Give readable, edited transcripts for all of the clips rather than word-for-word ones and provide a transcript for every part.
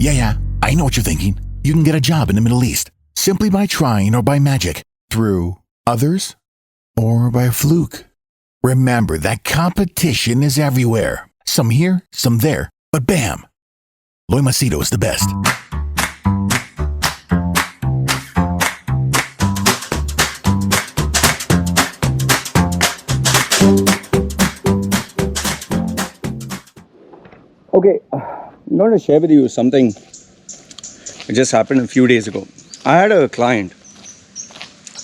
Yeah, I know what you're thinking. You can get a job in the Middle East simply by trying or by magic, through others, or by a fluke. Remember that competition is everywhere. Some here, some there, but bam! Loy Machedo is the best. Okay, I'm going to share with you something that just happened a few days ago. I had a client,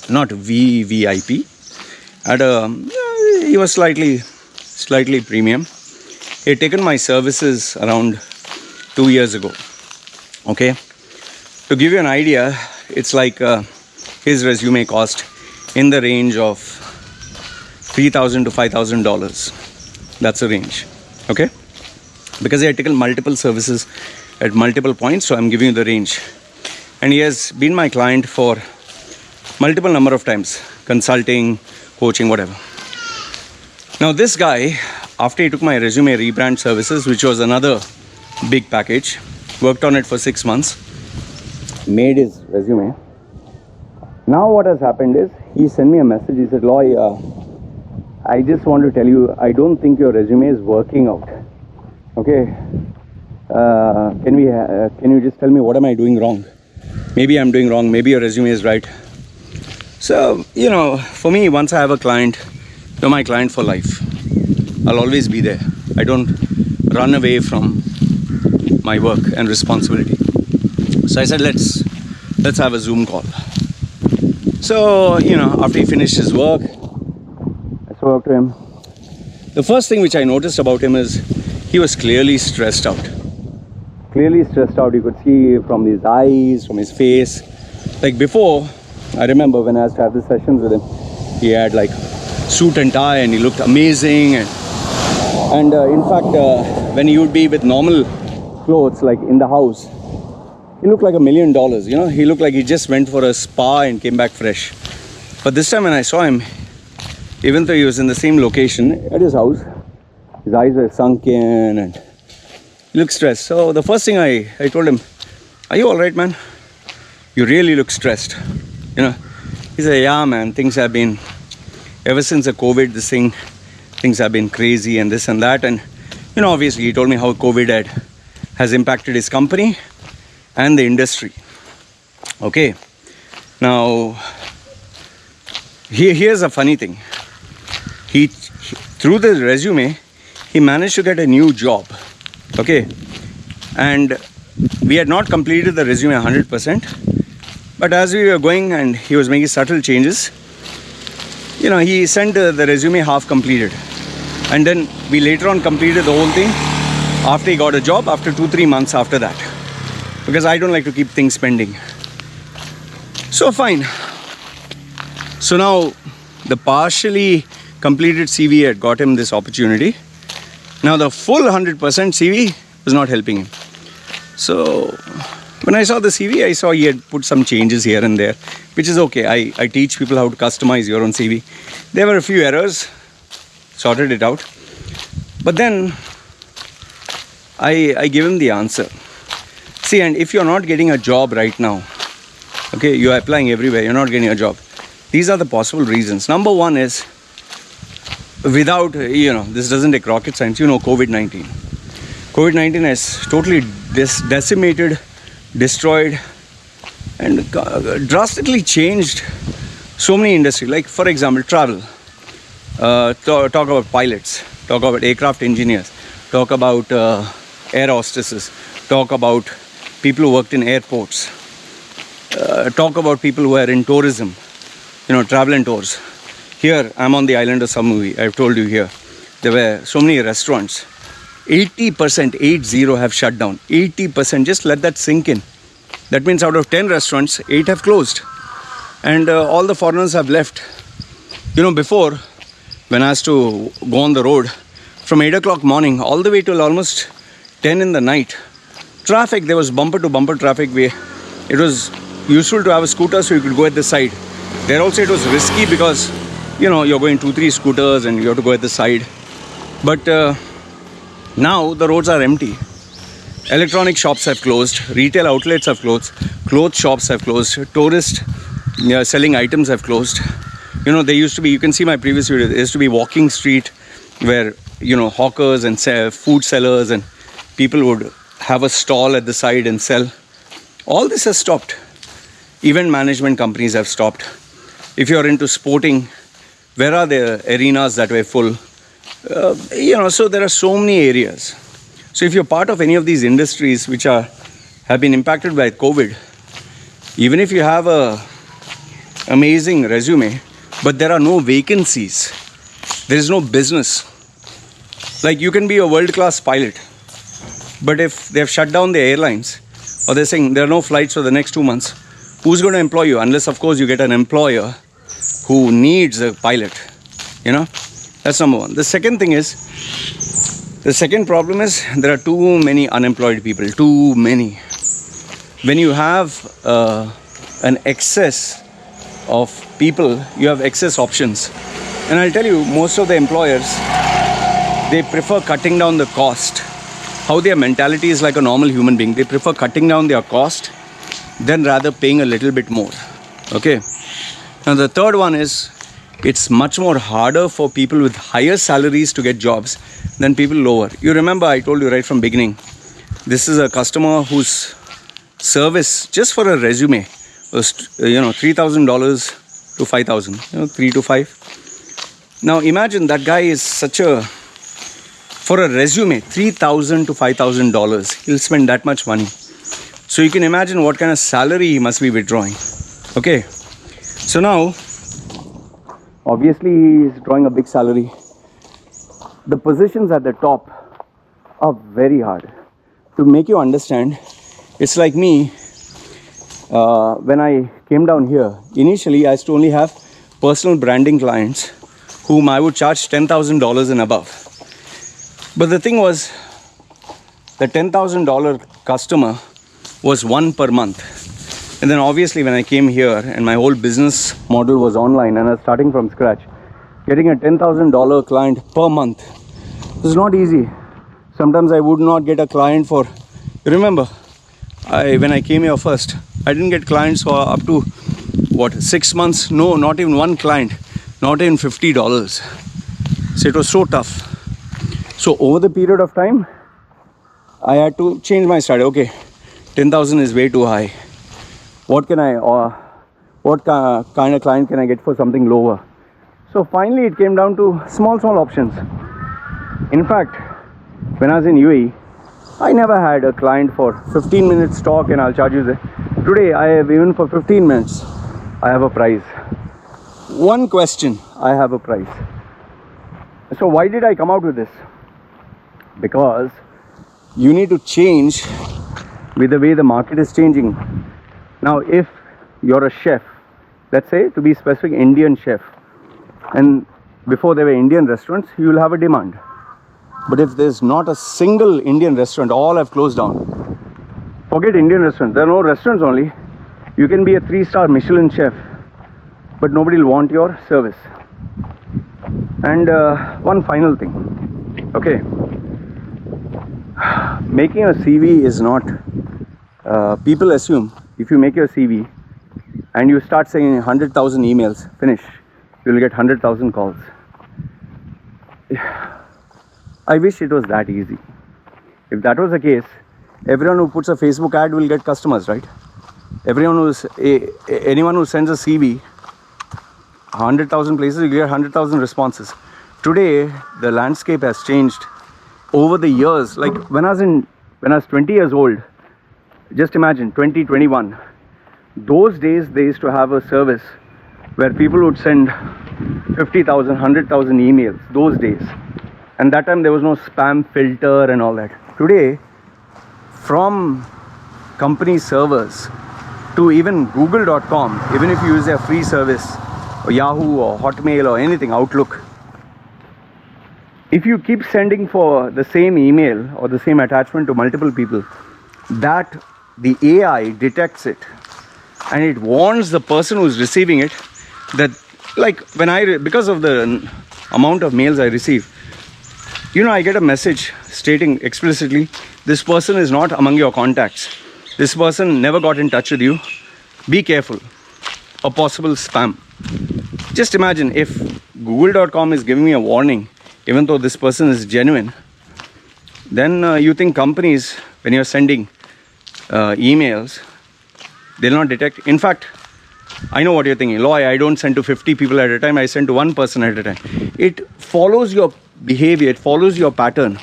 not VVIP. He was slightly premium. He had taken my services around 2 years ago. Okay, to give you an idea, it's like his resume cost in the range of $3,000 to $5,000. That's the range. Okay, because he had taken multiple services at multiple points, so I'm giving you the range. And he has been my client for multiple number of times, consulting, coaching, whatever. Now this guy, after he took my resume rebrand services, which was another big package, worked on it for 6 months, made his resume. Now what has happened is, he sent me a message. He said, Loy, I just want to tell you, I don't think your resume is working out. Okay, can you just tell me what am I doing wrong? Maybe I'm doing wrong, maybe your resume is right. So, for me, once I have a client, you're my client for life. I'll always be there. I don't run away from my work and responsibility. So I said, let's have a Zoom call. So, after he finished his work, I spoke to him. The first thing which I noticed about him is he was clearly stressed out. You could see from his eyes, from his face. Like before, I remember when I used to have the sessions with him, he had like suit and tie and he looked amazing. And in fact, when he would be with normal clothes, like in the house, he looked like $1 million. He looked like he just went for a spa and came back fresh. But this time when I saw him, even though he was in the same location at his house, his eyes were sunken and he looked stressed. So the first thing I told him, are you all right, man? You really look stressed. He said, yeah, man, things have been, ever since the COVID, things have been crazy and this and that. And, obviously he told me how COVID has impacted his company and the industry. Okay. Now, here's a funny thing. He through the resume, he managed to get a new job. Okay, and we had not completed the resume 100%, but as we were going and he was making subtle changes, he sent the resume half completed, and then we later on completed the whole thing after he got a job, after 2-3 months after that, because I don't like to keep things pending. So fine. So now the partially completed CV had got him this opportunity. Now the full 100% CV was not helping him. So when I saw the CV, I saw he had put some changes here and there, which is okay. I teach people how to customize your own CV. There were a few errors, sorted it out. But then I give him the answer. See, and if you're not getting a job right now, okay, you're applying everywhere, you're not getting a job. These are the possible reasons. Number one is, without, this doesn't take rocket science, COVID-19. COVID-19 has totally decimated, destroyed, and drastically changed so many industries. Like, for example, travel. Talk about pilots, talk about aircraft engineers, talk about air hostesses, talk about people who worked in airports, talk about people who are in tourism, travel and tours. Here, I'm on the island of Samui. I've told you here. There were so many restaurants. 80%, 80 have shut down. 80%, just let that sink in. That means out of 10 restaurants, 8 have closed. And all the foreigners have left. Before, when I used to go on the road, from 8 o'clock morning all the way till almost 10 in the night, traffic, there was bumper to bumper traffic. It was useful to have a scooter so you could go at the side. There also it was risky because you're going 2-3 scooters and you have to go at the side. But now the roads are empty. Electronic shops have closed, retail outlets have closed, clothes shops have closed, tourist selling items have closed. There used to be, you can see my previous video, there used to be walking street where, hawkers and food sellers and people would have a stall at the side and sell. All this has stopped. Event management companies have stopped. If you're into sporting, where are the arenas that were full? So there are so many areas. So if you're part of any of these industries which have been impacted by COVID, even if you have a amazing resume, but there are no vacancies, there is no business. Like you can be a world-class pilot, but if they've shut down the airlines, or they're saying there are no flights for the next 2 months, who's going to employ you? Unless, of course, you get an employer who needs a pilot. That's number one. The second problem is there are too many unemployed people. Too many. When you have an excess of people, you have excess options. And I'll tell you, most of the employers, they prefer cutting down the cost. How their mentality is like a normal human being. They prefer cutting down their cost than rather paying a little bit more. Okay. Now the third one is, it's much more harder for people with higher salaries to get jobs than people lower. You remember I told you right from beginning, this is a customer whose service just for a resume was $3,000 to $5,000, 3 to 5. Now imagine that guy is for a resume, $3,000 to $5,000. He'll spend that much money. So you can imagine what kind of salary he must be withdrawing. Okay. So now, obviously he's drawing a big salary. The positions at the top are very hard. To make you understand, it's like me, when I came down here, initially I used to only have personal branding clients whom I would charge $10,000 and above. But the thing was, the $10,000 customer was one per month. And then obviously when I came here and my whole business model was online and I was starting from scratch, getting a $10,000 client per month is not easy. Sometimes I would not get a client for, remember, when I came here first, I didn't get clients for up to 6 months? No, not even one client, not even $50. So it was so tough. So over the period of time, I had to change my strategy. Okay, 10,000 is way too high. What kind of client can I get for something lower? So finally it came down to small options. In fact, when I was in UAE, I never had a client for 15 minutes talk and I'll charge you there. Today I have, even for 15 minutes, I have a price. One question, I have a price. So why did I come out with this? Because you need to change with the way the market is changing. Now, if you're a chef, let's say, to be specific, Indian chef, and before there were Indian restaurants, you will have a demand. But if there's not a single Indian restaurant, all have closed down. Forget Indian restaurants. There are no restaurants only. You can be a 3-star Michelin chef, but nobody will want your service. And one final thing. Okay. Making a CV is not... people assume if you make your CV and you start saying 100,000 emails, finish, you will get 100,000 calls. I wish it was that easy. If that was the case, everyone who puts a Facebook ad will get customers, right? Anyone who sends a CV, 100,000 places, you get 100,000 responses. Today, the landscape has changed over the years. Like when I was 20 years old, just imagine 2021. Those days they used to have a service where people would send 50,000, 100,000 emails. Those days, and that time there was no spam filter and all that. Today, from company servers to even Google.com, even if you use their free service, or Yahoo or Hotmail or anything, Outlook, if you keep sending for the same email or the same attachment to multiple people, that the AI detects it and it warns the person who's receiving it that, like because of the amount of mails I receive, I get a message stating explicitly, this person is not among your contacts, this person never got in touch with you, be careful of possible spam. Just imagine if google.com is giving me a warning, even though this person is genuine, then you think companies, when you're sending emails, they'll not detect. In fact, I know what you're thinking. Loy, I don't send to 50 people at a time, I send to one person at a time. It follows your behavior, it follows your pattern.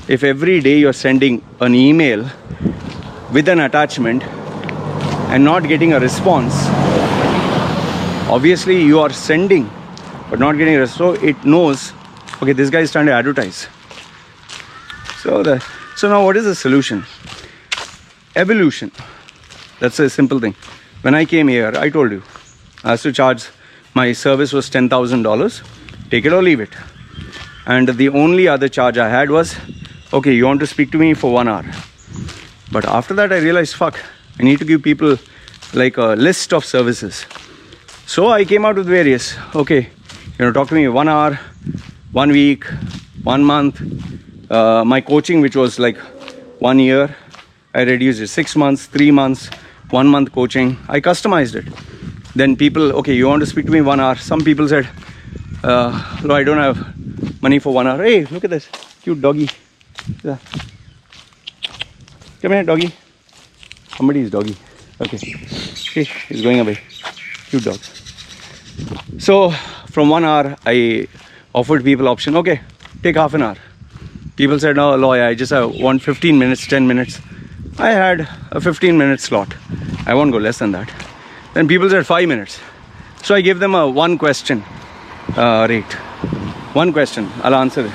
If every day you're sending an email with an attachment and not getting a response, obviously you are sending but not getting a response. So it knows, okay, this guy is trying to advertise. So now what is the solution? Evolution. That's a simple thing. When I came here, I told you, I was to charge, my service was $10,000, take it or leave it. And the only other charge I had was, okay, you want to speak to me for 1 hour. But after that I realized, fuck, I need to give people like a list of services. So I came out with various, okay, talk to me 1 hour, 1 week, 1 month. My coaching, which was like 1 year, I reduced it 6 months, 3 months, 1 month coaching. I customized it. Then people, okay, you want to speak to me 1 hour. Some people said, no, I don't have money for 1 hour. Hey, look at this cute doggy. Yeah. Come here, doggy. Somebody's doggy. Okay. Hey, he's going away. Cute dog. So from 1 hour, I offered people option. Okay, take half an hour. People said, no, Loy, I just want 15 minutes, 10 minutes. I had a 15-minute slot. I won't go less than that. Then people said 5 minutes. So I gave them a 1 question rate. 1 question, I'll answer it.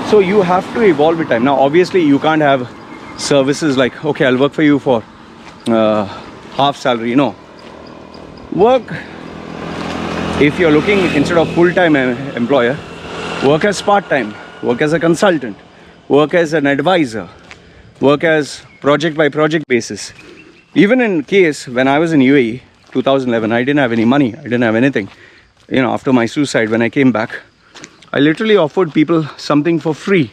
So you have to evolve with time. Now, obviously, you can't have services like, okay, I'll work for you for half salary. No. Work, if you're looking instead of full-time employer, work as part-time, work as a consultant, work as an advisor, work as project by project basis. Even in case when I was in UAE 2011, I didn't have any money, I didn't have anything. After my suicide, when I came back, I literally offered people something for free.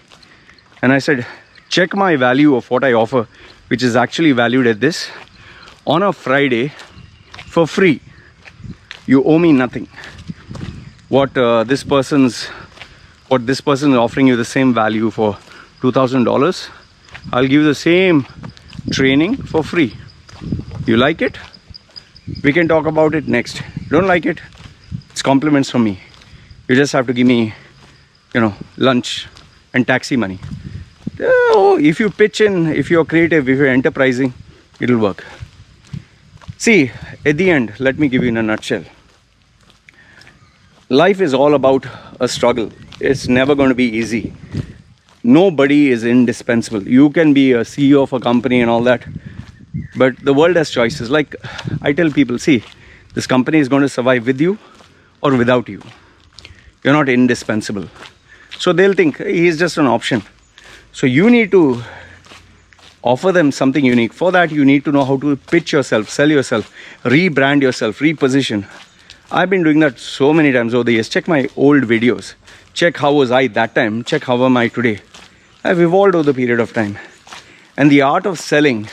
And I said, check my value of what I offer, which is actually valued at this, on a Friday for free. You owe me nothing. What this person is offering you the same value for $2,000, I'll give you the same training for free. You like it? We can talk about it next. Don't like it? It's compliments from me. You just have to give me, lunch and taxi money. If you pitch in, if you're creative, if you're enterprising, it'll work. See, at the end, let me give you in a nutshell. Life is all about a struggle. It's never going to be easy. Nobody is indispensable. You can be a CEO of a company and all that, but the world has choices. Like I tell people, see, this company is going to survive with you or without you. You're not indispensable. So they'll think he's just an option. So you need to offer them something unique. For that, you need to know how to pitch yourself, sell yourself, rebrand yourself, reposition. I've been doing that so many times over the years. Check my old videos. Check how was I that time. Check how am I today. I've evolved over the period of time. And the art of selling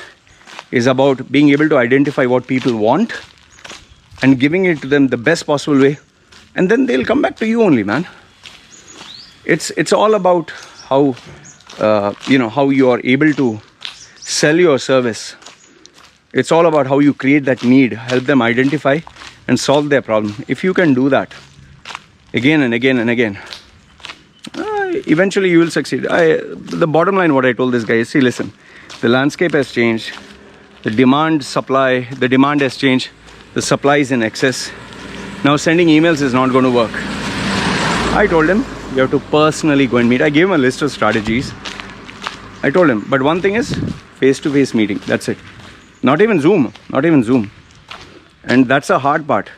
is about being able to identify what people want and giving it to them the best possible way. And then they'll come back to you only, man. It's all about how, how you are able to sell your service. It's all about how you create that need, help them identify and solve their problem. If you can do that again and again and again, eventually you will succeed. The bottom line, what I told this guy is, see, listen, the landscape has changed. The demand has changed. The supply is in excess. Now sending emails is not going to work. I told him, you have to personally go and meet. I gave him a list of strategies. I told him, but one thing is face-to-face meeting. That's it. Not even Zoom. And that's a hard part.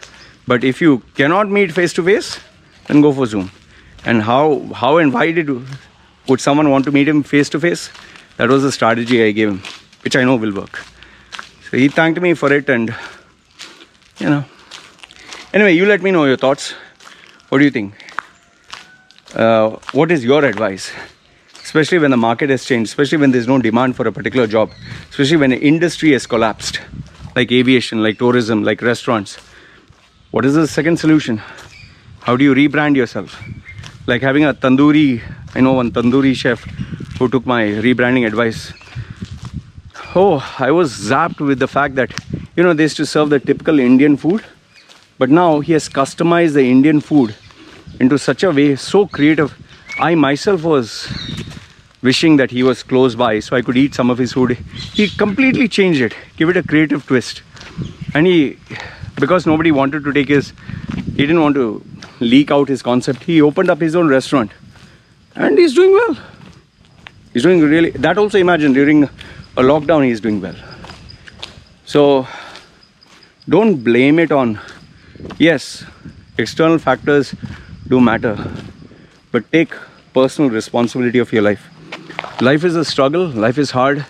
But if you cannot meet face-to-face, then go for Zoom. And how and why would someone want to meet him face-to-face? That was the strategy I gave him, which I know will work. So he thanked me for it, and Anyway, you let me know your thoughts. What do you think? What is your advice? especially when the market has changed, especially when there's no demand for a particular job, especially when an industry has collapsed, like aviation, like tourism, like restaurants. What is the second solution? How do you rebrand yourself? Like having a tandoori, I know one tandoori chef who took my rebranding advice. Oh, I was zapped with the fact that, they used to serve the typical Indian food, but now he has customized the Indian food into such a way, so creative. I myself was wishing that he was close by so I could eat some of his food. He completely changed it, give it a creative twist. And because nobody wanted to he didn't want to leak out his concept, he opened up his own restaurant. And he's doing well. He's doing really, that also imagine during a lockdown he's doing well. So don't blame it on, yes, external factors do matter, but take personal responsibility of your life. Life is a struggle, life is hard,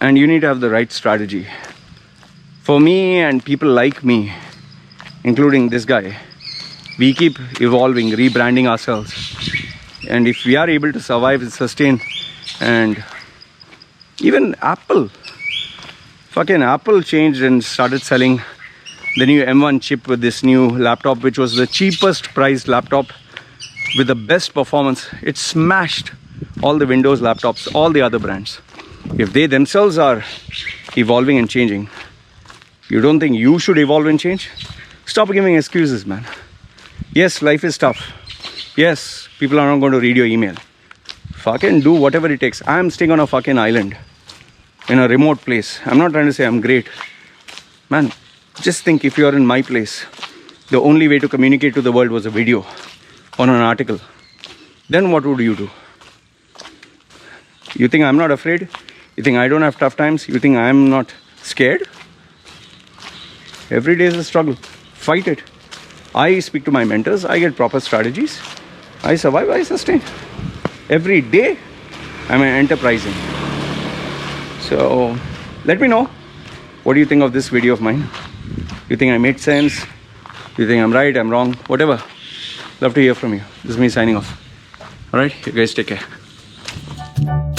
and you need to have the right strategy. For me and people like me, including this guy, we keep evolving, rebranding ourselves. And if we are able to survive and sustain, and even Apple changed and started selling the new M1 chip with this new laptop, which was the cheapest priced laptop with the best performance. It smashed all the Windows laptops, all the other brands. If they themselves are evolving and changing, you don't think you should evolve and change? Stop giving excuses, man. Yes, life is tough. Yes, people are not going to read your email. Fucking do whatever it takes. I'm staying on a fucking island in a remote place. I'm not trying to say I'm great. Man, just think if you're in my place, the only way to communicate to the world was a video or an article. Then what would you do? You think I'm not afraid? You think I don't have tough times? You think I'm not scared? Every day is a struggle. Fight it. I speak to my mentors. I get proper strategies. I survive. I sustain. Every day, I'm enterprising. So, let me know. What do you think of this video of mine? You think I made sense? You think I'm right, I'm wrong? Whatever. Love to hear from you. This is me signing off. Alright, you guys take care.